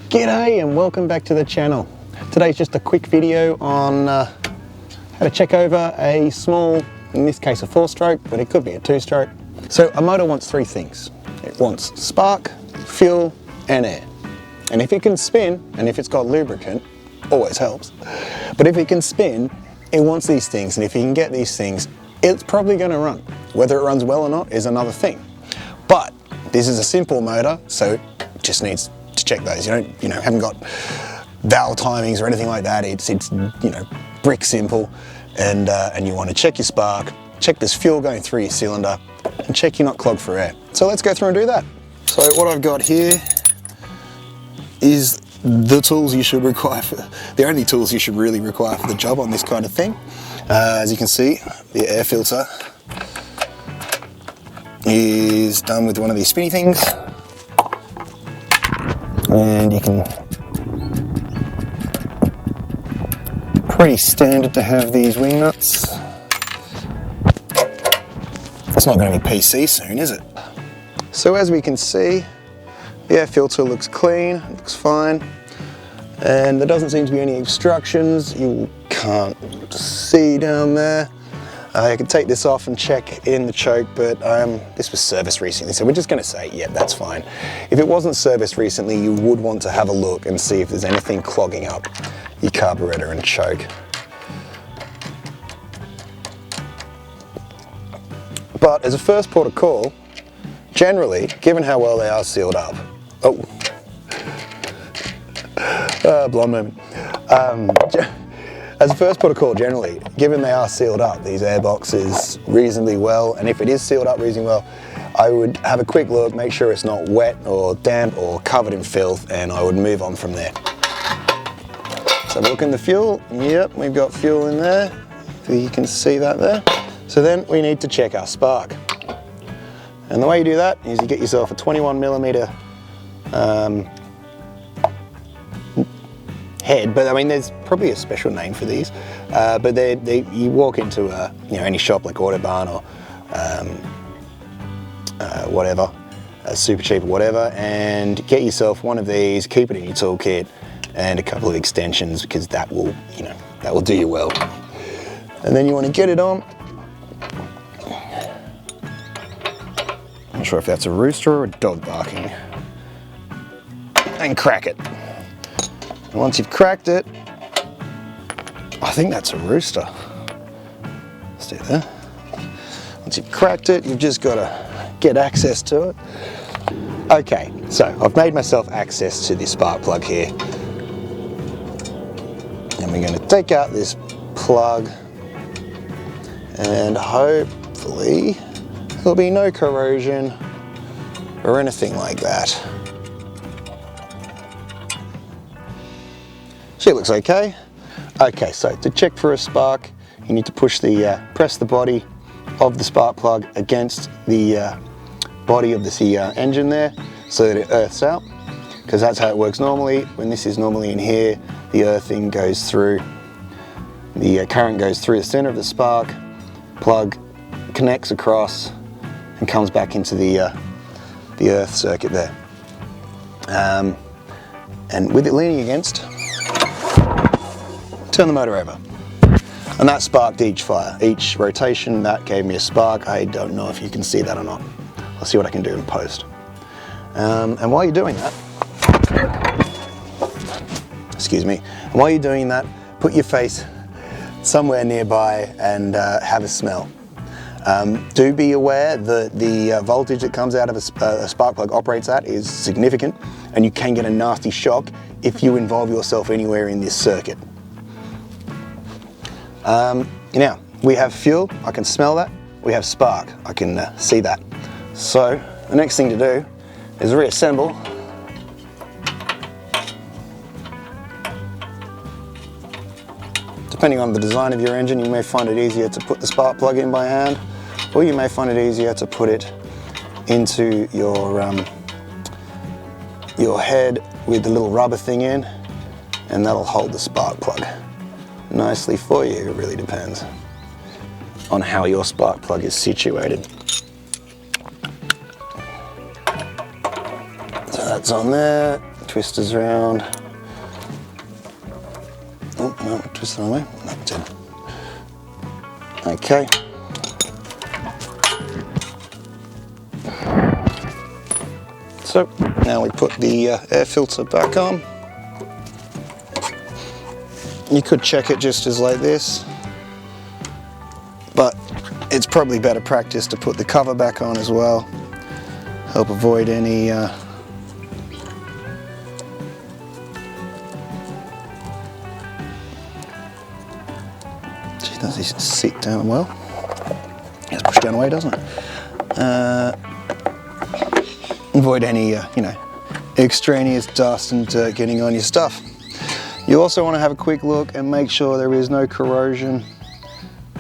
G'day and welcome back to the channel. Today's just a quick video on how to check over a small, in this case a 4-stroke, but it could be a 2-stroke. So a motor wants 3 things. It wants spark, fuel and air. And if it can spin, and if it's got lubricant, always helps. But if it can spin, it wants these things, and if you can get these things, it's probably going to run. Whether it runs well or not is another thing. But this is a simple motor, so it just needs to check those. You haven't got valve timings or anything like that. It's brick simple, and you want to check your spark, check this fuel going through your cylinder, and check you're not clogged for air. So let's go through and do that. So what I've got here is the tools you should require the only tools you should really require for the job on this kind of thing. As you can see, the air filter is done with one of these spinny things, and you can, pretty standard to have these wing nuts. It's not going to be PC soon, is it? So as we can see, the air filter looks clean, looks fine, and there doesn't seem to be any obstructions. You can't see down there. You can take this off and check in the choke, but this was serviced recently, so we're just going to say, yeah, that's fine. If it wasn't serviced recently, you would want to have a look and see if there's anything clogging up your carburetor and choke. But as a first port of call, generally, given how well they are sealed up, blonde moment. As a first port of call, generally, given they are sealed up, these air boxes reasonably well, and if it is sealed up reasonably well, I would have a quick look, make sure it's not wet or damp or covered in filth, and I would move on from there. So look in the fuel. Yep, we've got fuel in there. You can see that there. So then we need to check our spark. And the way you do that is you get yourself a 21mm head, but I mean there's probably a special name for these, but you walk into any shop like Autobarn or whatever, Super Cheap or whatever, and get yourself one of these, keep it in your toolkit, and a couple of extensions, because that will do you well. And then you want to get it on. I'm not sure if that's a rooster or a dog barking, and crack it. And once you've cracked it, I think that's a rooster. Stay there. Once you've cracked it, you've just got to get access to it. Okay, so I've made myself access to this spark plug here. And we're going to take out this plug, and hopefully there'll be no corrosion or anything like that. It looks okay. Okay, so to check for a spark, you need to press the body of the spark plug against the body of the engine there, so that it earths out, because that's how it works normally. When this is normally in here, the earthing goes through, the current goes through the center of the spark plug, connects across, and comes back into the earth circuit there. And with it leaning against, turn the motor over, and that sparked each rotation. That gave me a spark. I don't know if you can see that or not. I'll see what I can do in post. And while you're doing that, excuse me, and while you're doing that, put your face somewhere nearby and have a smell. Do be aware that the voltage that comes out of a spark plug operates at is significant, and you can get a nasty shock if you involve yourself anywhere in this circuit. Now, we have fuel, I can smell that. We have spark, I can see that. So the next thing to do is reassemble Depending on the design of your engine, you may find it easier to put the spark plug in by hand, or you may find it easier to put it into your head with the little rubber thing in, and that'll hold the spark plug nicely for you. It really depends on how your spark plug is situated. So that's on there. twisters around. Oh, no, twist it on there. That did. Okay. So now we put the air filter back on. You could check it just as like this, but it's probably better practice to put the cover back on as well. Help avoid any Gee, does this sit down well? It's pushed down away, doesn't it? Avoid any you know, extraneous dust and dirt getting on your stuff. You also want to have a quick look and make sure there is no corrosion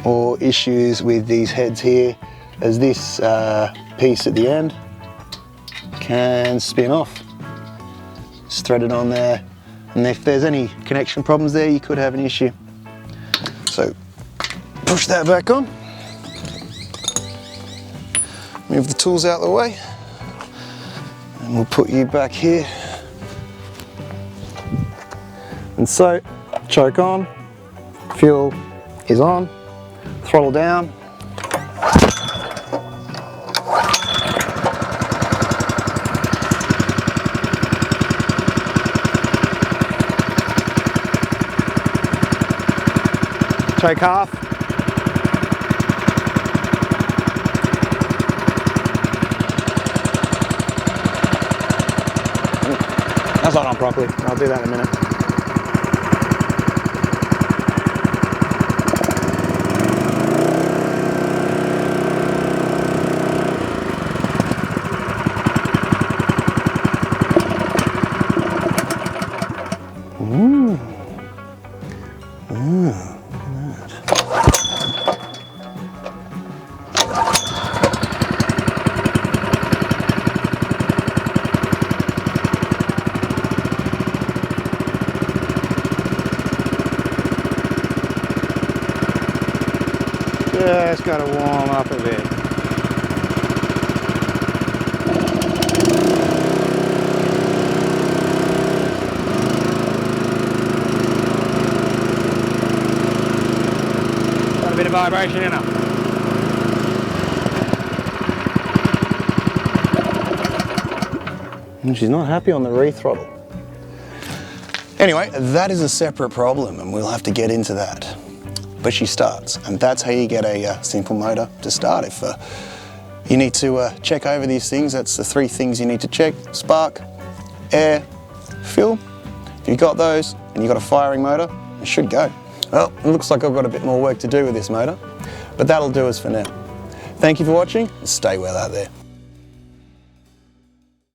or issues with these heads here, as this piece at the end can spin off. Just thread it on there, and if there's any connection problems there, you could have an issue. So push that back on, move the tools out of the way, and we'll put you back here. And so, choke on, fuel is on, throttle down. Choke half. That's not on properly. I'll do that in a minute. Just got to warm up a bit. Got a bit of vibration in it. And she's not happy on the re-throttle. Anyway, that is a separate problem, and we'll have to get into that. But she starts, and that's how you get a simple motor to start. If you need to check over these things, that's the three things you need to check: spark, air, fuel. If you've got those and you've got a firing motor, it should go. Well, it looks like I've got a bit more work to do with this motor, but that'll do us for now. Thank you for watching, and stay well out there.